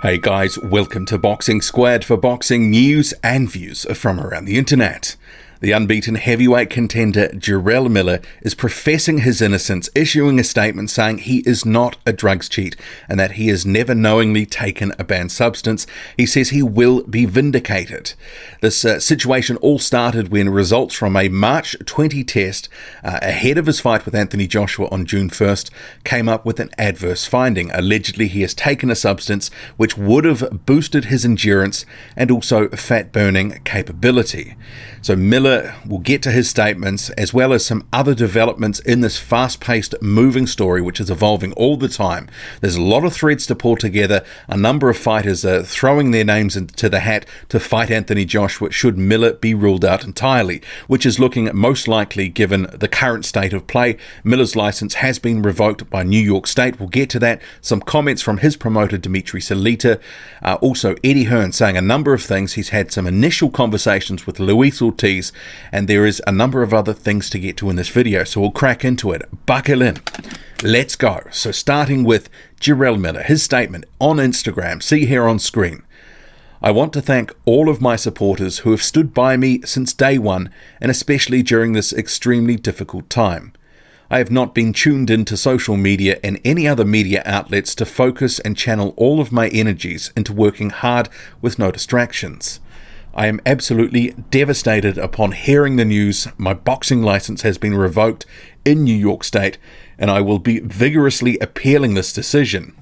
Hey guys, welcome to Boxing Squad for boxing news and views from around the internet. The unbeaten heavyweight contender Jarrell Miller is professing his innocence, issuing a statement saying he is not a drugs cheat and that he has never knowingly taken a banned substance. He says he will be vindicated. This situation all started when results from a March 20 test ahead of his fight with Anthony Joshua on June 1st came up with an adverse finding. Allegedly, he has taken a substance which would have boosted his endurance and also fat-burning capability. So Miller will get to his statements as well as some other developments in this fast-paced moving story which is evolving all the time. There's a lot of threads to pull together. A number of fighters are throwing their names into the hat to fight Anthony Joshua should Miller be ruled out entirely, which is looking most likely given the current state of play. Miller's license has been revoked by New York State. We'll get to that. Some comments from his promoter Dimitri Salita. Also Eddie Hearn saying a number of things. He's had some initial conversations with Luis Ortiz, and there is a number of other things to get to in this video, so we'll crack into it. Buckle in. Let's go. So starting with Jarrell Miller, his statement on Instagram, see here on screen. I want to thank all of my supporters who have stood by me since day one, and especially during this extremely difficult time. I have not been tuned into social media and any other media outlets to focus and channel all of my energies into working hard with no distractions. I am absolutely devastated upon hearing the news my boxing license has been revoked in New York State, and I will be vigorously appealing this decision.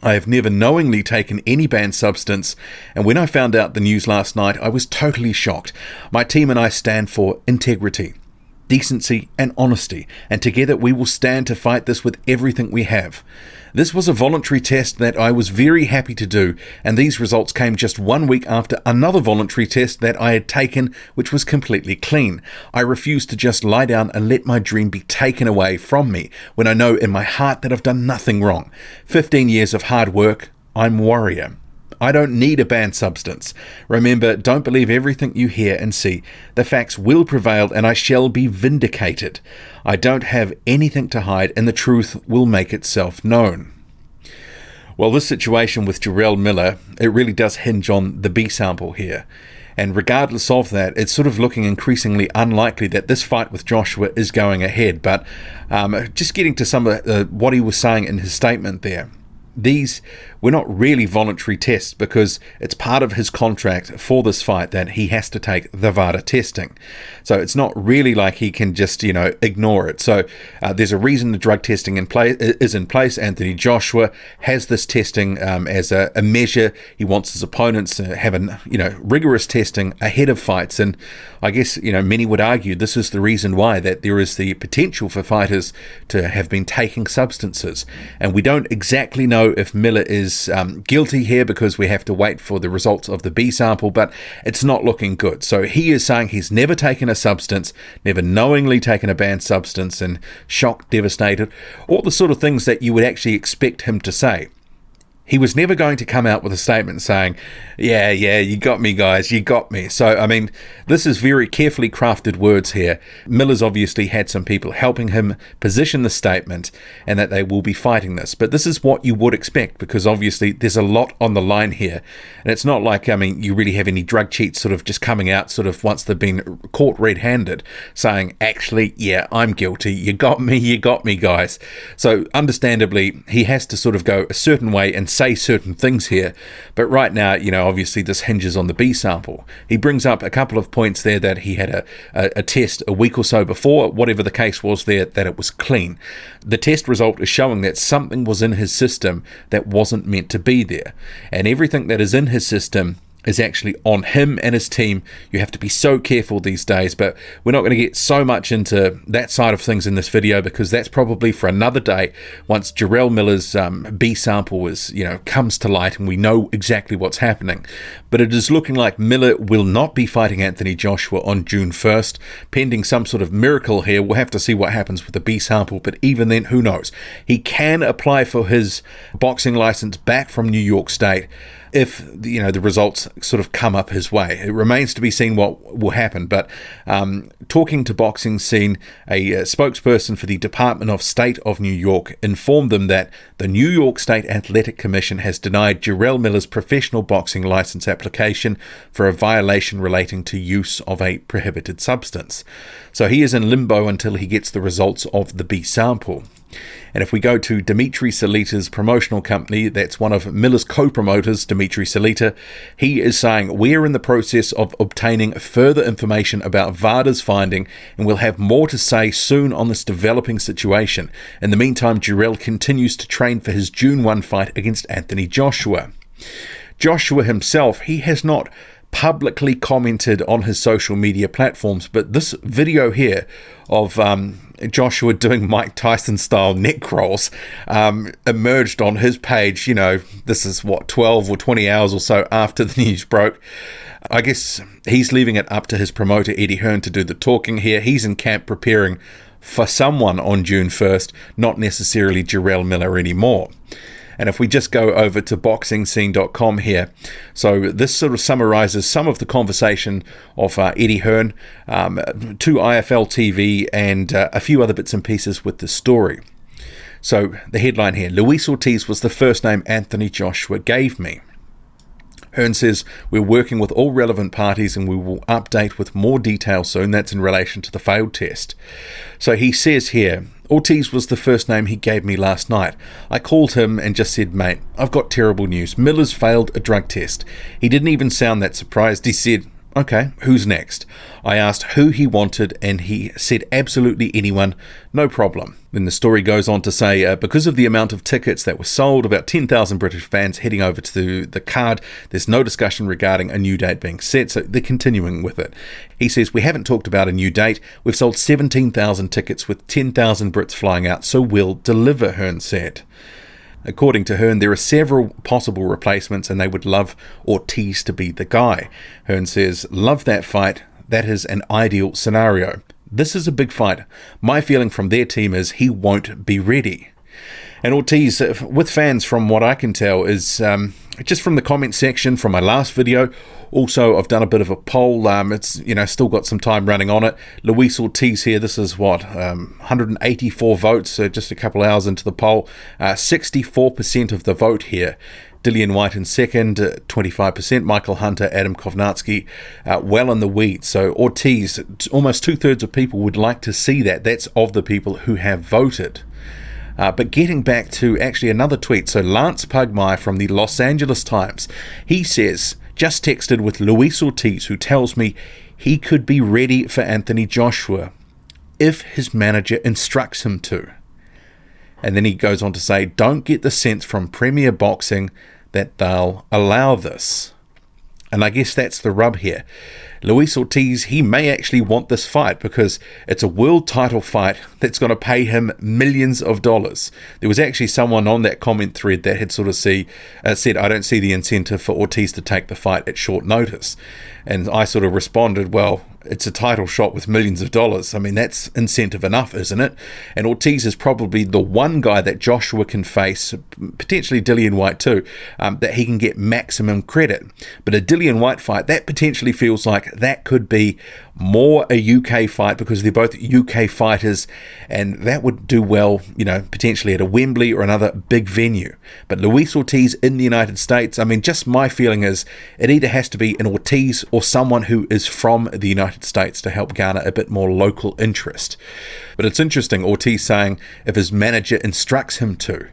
I have never knowingly taken any banned substance, and when I found out the news last night, I was totally shocked. My team and I stand for integrity, decency and honesty, and together we will stand to fight this with everything we have. This was a voluntary test that I was very happy to do, and these results came just 1 week after another voluntary test that I had taken, which was completely clean. I refuse to just lie down and let my dream be taken away from me when I know in my heart that I've done nothing wrong. 15 years of hard work, I'm warrior. I don't need a banned substance. Remember, don't believe everything you hear and see. The facts will prevail and I shall be vindicated. I don't have anything to hide and the truth will make itself known. Well, this situation with Jarrell Miller, it really does hinge on the B sample here. And regardless of that, it's sort of looking increasingly unlikely that this fight with Joshua is going ahead. But just getting to some of what he was saying in his statement there. These were not really voluntary tests because it's part of his contract for this fight that he has to take the VADA testing. So it's not really like he can just, ignore it. So there's a reason the drug testing is in place. Anthony Joshua has this testing as a measure. He wants his opponents to have rigorous testing ahead of fights. And I guess, many would argue this is the reason why that there is the potential for fighters to have been taking substances. And we don't exactly know if Miller is guilty here because we have to wait for the results of the B sample, but it's not looking good. So he is saying he's never taken a substance, never knowingly taken a banned substance, and shocked, devastated, all the sort of things that you would actually expect him to say. He was never going to come out with a statement saying, yeah, you got me, guys, you got me. So, this is very carefully crafted words here. Miller's obviously had some people helping him position the statement and that they will be fighting this. But this is what you would expect because obviously there's a lot on the line here. And it's not like, you really have any drug cheats sort of just coming out sort of once they've been caught red-handed saying, actually, yeah, I'm guilty. You got me, guys. So understandably, he has to sort of go a certain way and say certain things here. But right now, obviously this hinges on the B sample. He brings up a couple of points there that he had a test a week or so before, whatever the case was there, that it was clean. The test result is showing that something was in his system that wasn't meant to be there. And everything that is in his system is actually on him and his team. You have to be so careful these days, but we're not going to get so much into that side of things in this video because that's probably for another day once Jarrell Miller's B sample comes to light and we know exactly what's happening. But it is looking like Miller will not be fighting Anthony Joshua on June 1st, pending some sort of miracle here. We'll have to see what happens with the B sample, but even then, who knows? He can apply for his boxing license back from New York State. if the results sort of come up his way. It remains to be seen what will happen, but talking to Boxing Scene, a spokesperson for the Department of State of New York informed them that the New York State Athletic Commission has denied Jarrell Miller's professional boxing license application for a violation relating to use of a prohibited substance. So he is in limbo until he gets the results of the B sample. And if we go to Dimitri Salita's promotional company, that's one of Miller's co-promoters, Dimitri Salita, he is saying, we're in the process of obtaining further information about VADA's finding, and we'll have more to say soon on this developing situation. In the meantime, Jarrell continues to train for his June 1 fight against Anthony Joshua. Joshua himself, he has not publicly commented on his social media platforms, but this video here of Joshua doing Mike Tyson style neck crawls emerged on his page. This is 12 or 20 hours or so after the news broke. I guess he's leaving it up to his promoter Eddie Hearn to do the talking here. He's in camp preparing for someone on June 1st, not necessarily Jarrell Miller anymore. And if we just go over to boxingscene.com here, so this sort of summarizes some of the conversation of Eddie Hearn to IFL TV and a few other bits and pieces with the story. So the headline here, Luis Ortiz was the first name Anthony Joshua gave me. Hearn says, we're working with all relevant parties and we will update with more detail soon. That's in relation to the failed test. So he says here, Ortiz was the first name he gave me last night. I called him and just said, mate, I've got terrible news. Miller's failed a drug test. He didn't even sound that surprised. He said, okay, who's next? I asked who he wanted and he said absolutely anyone, no problem. Then the story goes on to say, because of the amount of tickets that were sold, about 10,000 British fans heading over to the card, there's no discussion regarding a new date being set, so they're continuing with it. He says, we haven't talked about a new date. We've sold 17,000 tickets with 10,000 Brits flying out, so we'll deliver, Hearn said. According to Hearn, there are several possible replacements and they would love Ortiz to be the guy. Hearn says, love that fight. That is an ideal scenario. This is a big fight. My feeling from their team is he won't be ready. And Ortiz, with fans from what I can tell, is just from the comment section from my last video. Also, I've done a bit of a poll. It's still got some time running on it. Luis Ortiz here, this is 184 votes, so just a couple hours into the poll. 64% of the vote here. Dillian Whyte in second, 25%. Michael Hunter, Adam Kovnatsky, well in the weeds. So Ortiz, almost 2/3 of people would like to see that. That's of the people who have voted. But getting back to actually another tweet. So Lance Pugmire from the Los Angeles Times, he says, just texted with Luis Ortiz, who tells me he could be ready for Anthony Joshua if his manager instructs him to. And then he goes on to say, don't get the sense from Premier Boxing that they'll allow this. And I guess that's the rub here. Luis Ortiz, he may actually want this fight because it's a world title fight that's going to pay him millions of dollars. There was actually someone on that comment thread that had sort of said, I don't see the incentive for Ortiz to take the fight at short notice. And I sort of responded, well, it's a title shot with millions of dollars. I mean, that's incentive enough, isn't it? And Ortiz is probably the one guy that Joshua can face, potentially Dillian Whyte too, that he can get maximum credit. But a Dillian Whyte fight, that potentially feels like that could be more a UK fight because they're both UK fighters, and that would do well, potentially at a Wembley or another big venue. But Luis Ortiz in the United States, I mean, just my feeling is it either has to be an Ortiz or someone who is from the United States to help garner a bit more local interest. But it's interesting, Ortiz saying if his manager instructs him to.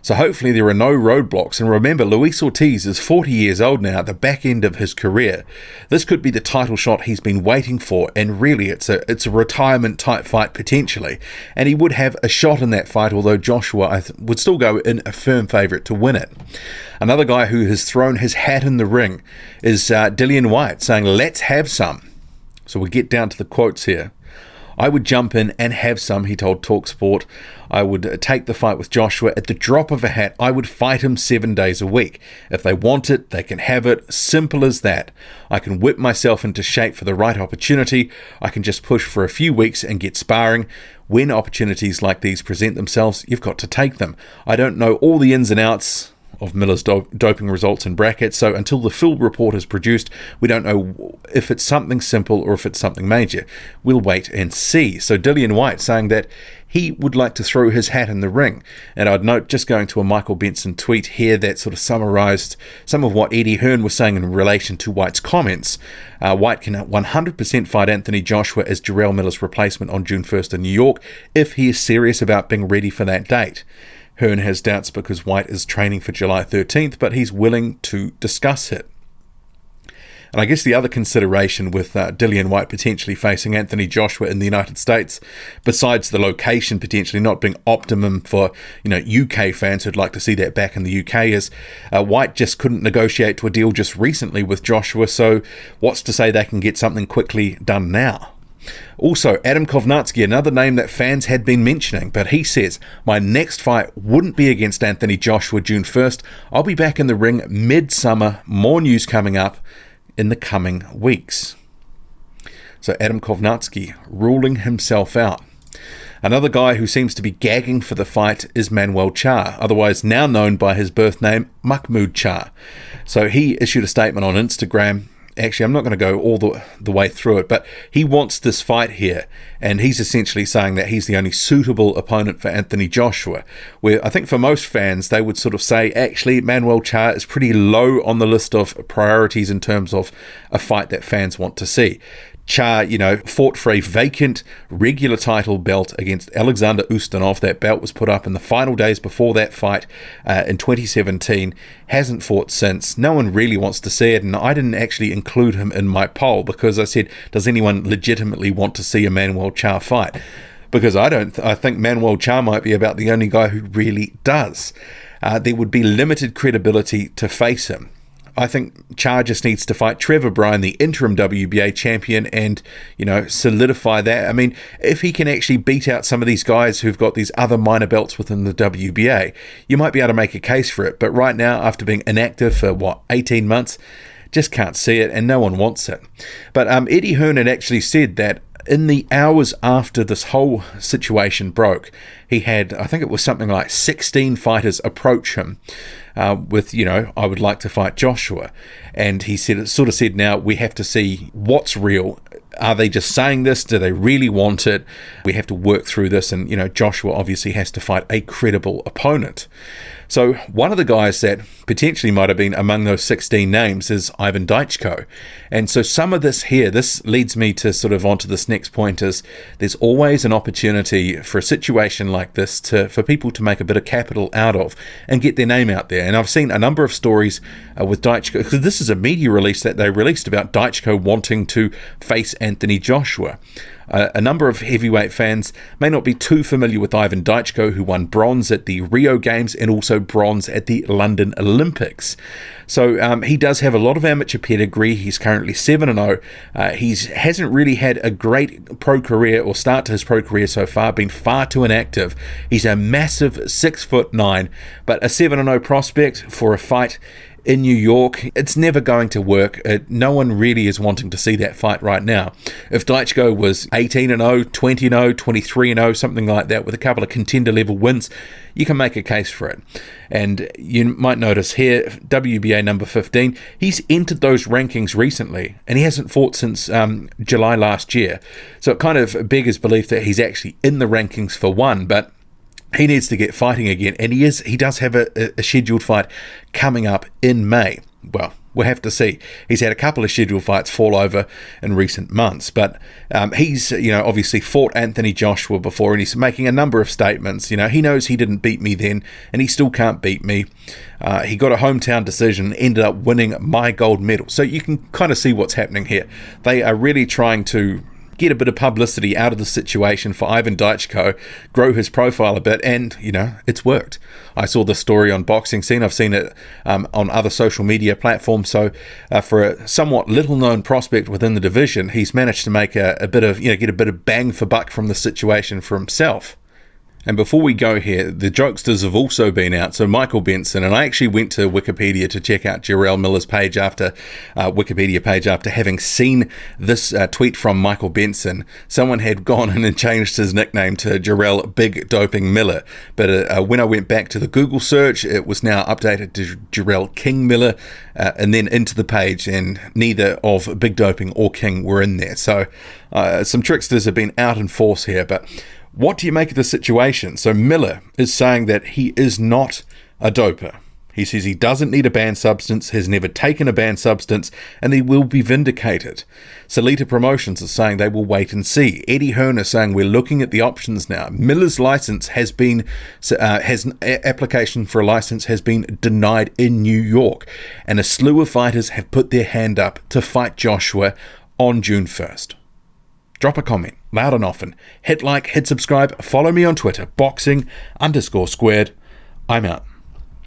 So hopefully there are no roadblocks. And remember, Luis Ortiz is 40 years old now, at the back end of his career. This could be the title shot he's been waiting for, and really it's a retirement type fight potentially. And he would have a shot in that fight, although Joshua would still go in a firm favourite to win it. Another guy who has thrown his hat in the ring is Dillian Whyte, saying, let's have some. So we get down to the quotes here. I would jump in and have some, he told TalkSport. I would take the fight with Joshua at the drop of a hat. I would fight him 7 days a week. If they want it, they can have it. Simple as that. I can whip myself into shape for the right opportunity. I can just push for a few weeks and get sparring. When opportunities like these present themselves, you've got to take them. I don't know all the ins and outs of Miller's doping results in brackets. So until the full report is produced, we don't know if it's something simple or if it's something major. We'll wait and see. So Dillian Whyte saying that he would like to throw his hat in the ring. And I'd note, just going to a Michael Benson tweet here that sort of summarised some of what Eddie Hearn was saying in relation to Whyte's comments. Whyte can 100% fight Anthony Joshua as Jarrell Miller's replacement on June 1st in New York if he is serious about being ready for that date. Hearn has doubts because Whyte is training for July 13th, but he's willing to discuss it. And I guess the other consideration with Dillian Whyte potentially facing Anthony Joshua in the United States, besides the location potentially not being optimum for UK fans who'd like to see that back in the UK, is Whyte just couldn't negotiate to a deal just recently with Joshua, so what's to say they can get something quickly done now? Also, Adam Kovnatsky, another name that fans had been mentioning, but he says, my next fight wouldn't be against Anthony Joshua June 1st. I'll be back in the ring mid-summer. More news coming up in the coming weeks. So Adam Kovnatsky ruling himself out. Another guy who seems to be gagging for the fight is Manuel Charr, otherwise now known by his birth name, Mahmoud Charr. So he issued a statement on Instagram. Actually, I'm not going to go all the way through it, but he wants this fight here, and he's essentially saying that he's the only suitable opponent for Anthony Joshua, where I think for most fans, they would sort of say, actually, Manuel Charr is pretty low on the list of priorities in terms of a fight that fans want to see. Charr, fought for a vacant regular title belt against Alexander Ustinov. That belt was put up in the final days before that fight in 2017. Hasn't fought since. No one really wants to see it, and I didn't actually include him in my poll because I said, does anyone legitimately want to see a Manuel Charr fight? Because I think Manuel Charr might be about the only guy who really does. There would be limited credibility to face him. I think Charr just needs to fight Trevor Bryan, the interim WBA champion, and, solidify that. I mean, if he can actually beat out some of these guys who've got these other minor belts within the WBA, you might be able to make a case for it. But right now, after being inactive for, 18 months, just can't see it, and no one wants it. But Eddie Hearn had actually said that in the hours after this whole situation broke, he had, I think it was something like 16 fighters approach him with, I would like to fight Joshua. And he said, now we have to see what's real. Are they just saying this? Do they really want it? We have to work through this. And, Joshua obviously has to fight a credible opponent. So one of the guys that potentially might have been among those 16 names is Ivan Daichko. And so some of this here, this leads me to sort of onto this next point, is there's always an opportunity for a situation like this for people to make a bit of capital out of and get their name out there. And I've seen a number of stories with Daichko, because this is a media release that they released about Daichko wanting to face Anthony Joshua. A number of heavyweight fans may not be too familiar with Ivan Daichko, who won bronze at the Rio Games and also bronze at the London Olympics. So he does have a lot of amateur pedigree. He's currently 7-0. He hasn't really had a great pro career or start to his pro career so far, been far too inactive. He's a massive 6'9", but a 7-0 prospect for a fight in New York, it's never going to work. No one really is wanting to see that fight right now. If Daichko was 18-0, 20-0, 23-0, something like that, with a couple of contender level wins, you can make a case for it. And you might notice here, WBA number 15, he's entered those rankings recently, and he hasn't fought since July last year. So it kind of beggars belief that he's actually in the rankings for one, but he needs to get fighting again, and he does have a scheduled fight coming up in May. Well, we'll have to see. He's had a couple of scheduled fights fall over in recent months, but he's obviously fought Anthony Joshua before, and he's making a number of statements. He knows he didn't beat me then, and he still can't beat me. He got a hometown decision and ended up winning my gold medal. So you can kind of see what's happening here. They are really trying to get a bit of publicity out of the situation for Ivan Daichko, grow his profile a bit, and, it's worked. I saw the story on Boxing Scene. I've seen it on other social media platforms. So for a somewhat little-known prospect within the division, he's managed to make a bit of, get a bit of bang for buck from the situation for himself. And before we go here, the jokesters have also been out. So Michael Benson, and I actually went to Wikipedia to check out Jarrell Miller's page after Wikipedia page after having seen this tweet from Michael Benson. Someone had gone in and changed his nickname to Jarrell Big Doping Miller. But when I went back to the Google search, it was now updated to Jarrell King Miller, and then into the page, and neither of Big Doping or King were in there. So some tricksters have been out in force here, but what do you make of the situation? So Miller is saying that he is not a doper. He says he doesn't need a banned substance, has never taken a banned substance, and he will be vindicated. Salita Promotions is saying they will wait and see. Eddie Hearn is saying we're looking at the options now. Miller's license application for a license has been denied in New York, and a slew of fighters have put their hand up to fight Joshua on June 1st. Drop a comment, loud and often. Hit like, hit subscribe, follow me on Twitter, boxing_squared. I'm out.